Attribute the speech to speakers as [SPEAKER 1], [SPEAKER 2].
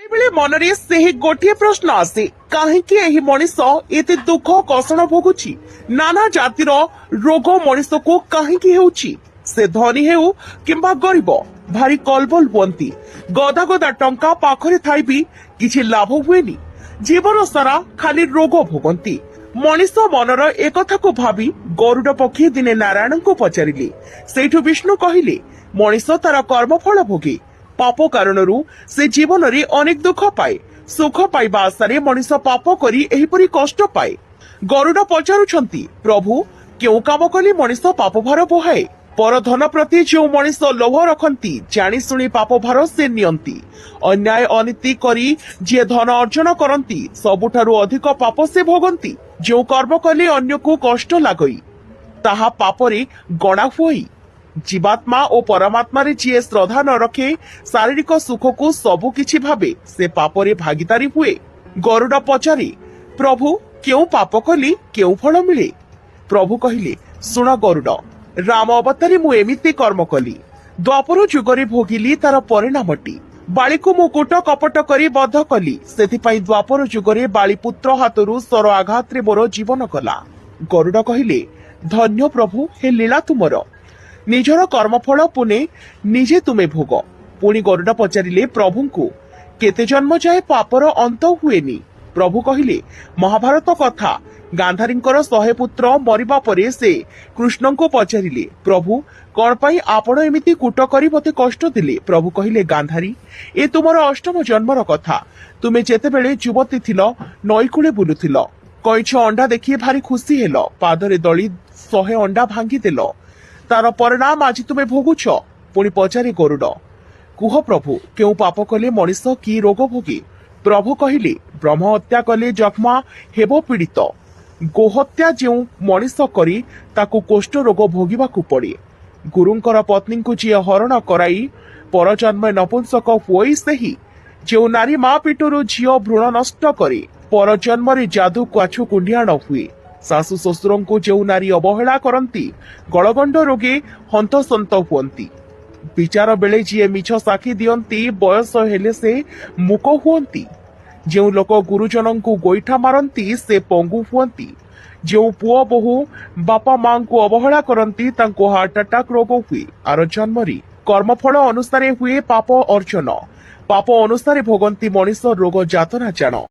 [SPEAKER 1] बेले मनरे सेही गोटे प्रश्न आसे काहेकि एही मनीष एते दुख कषण भोगुची नाना जातिर रोग मनीष को काहेकि हेउची से धनी हेउ किंबा गरीब भारी कलबल हुअंती गदा गदा टंका पाखरे थाई भी किछि लाभ हुएनी जीवन सारा खाली रोग भोगंती मनीष मनर एकथा को भावी गरुड़ पक्षी दिने नारायण को पचारिले सेठु विष्णु कहिले मनीष तार कर्मफल भोगे पाप कारणरू से जीवन रे अनेक दुख पाए सुख पाइबा आशारे मनीष पाप करी एहिपरि कष्ट पाए गरुड़ पचारुछंती प्रभु केउ काम कले मनीष पाप भार बोहाए पर धन प्रति जो मनीष लोभ रखती जानी शुणी पाप भार से नियंती अन्याय अनीति करी जे धन अर्जन करती सबुठारु अधिक पाप से भोगंती जो कर्म कले अन्य को कष्ट लागई ताहा पापरे गणा हुई जीवात्मा और परमात्मा रे जी श्रद्धा न रखे शारीरिक सुख को सबु किछि भावे से पापरे भागीदारी हुए गरुड़ पचारे प्रभु क्यों पाप कली क्यों फल मिले प्रभु कहिले सुन गरुड़ राम अवतारे मु एमिति कर्म कली द्वापर जुगरे भोगिली तार परिणामटी बाली को मु कूट कपट करी बध कली सेथिपाई द्वापर जुगरे बाली पुत्र हाथरू सर आघात रे मोर जीवन कला गरुड़ कहिले धन्य प्रभु हे लीला तुमर निजर कर्मफल पुणे निजे तुमे भोग पुणी गरुड़ पचारिले प्रभु को केते जन्म जाए पापर अंत हुएनी प्रभु कहिले महाभारत कथा गांधारींकर 100 पुत्र मरिबा परे से कृष्ण को पचारिले प्रभु कौन पाई आपण एमिति कूट करी मते कष्ट दिले प्रभु कहिले गांधारी ए तुमर अष्टम जन्मर कथा तुमे जेतेबेले युवती थिलो नईकूले बुलुथिलो कइछ अंडा देखि भारी खुशी हेलो पादरे दली 100 अंडा भांगी देलो तार परिणाम आज तुमे भोगुछ पुणी पचारे गरुड़ कुह प्रभु केउ पाप कले मनीष की रोग भोगे प्रभु कहिले ब्रह्म हत्या कले जख्मा हेबो पीड़ित गोहत्या जो मनीष करी ताकू कोष्ठ रोग भोगिबाकू पड़े गुरुंकर पत्नी को जी हरण कराई परजन्म नपुंसक हुई सही जो नारी माँ पेटरू झील भ्रूण नष्ट करे परजन्म जादू काछु कुंडिया न हुए शाशु शशुर को जो नारी अवहेला करती गलगंड रोगे हंतसंत हुअंती विचार बेले जी मिछ साखी दियंती बयस हेले से मुक हुअंती जो लोक गुरुजन को गोईठा मारती से पंगु हुअंती जो पुओ बहु बापा मां को अवहेला करती तांको हार्ट अटैक रोग हुए आर जन्म कर्मफल अनुसार हुए पाप अर्जन पाप अनुसार भोगंती मनीष रोग जातना जान।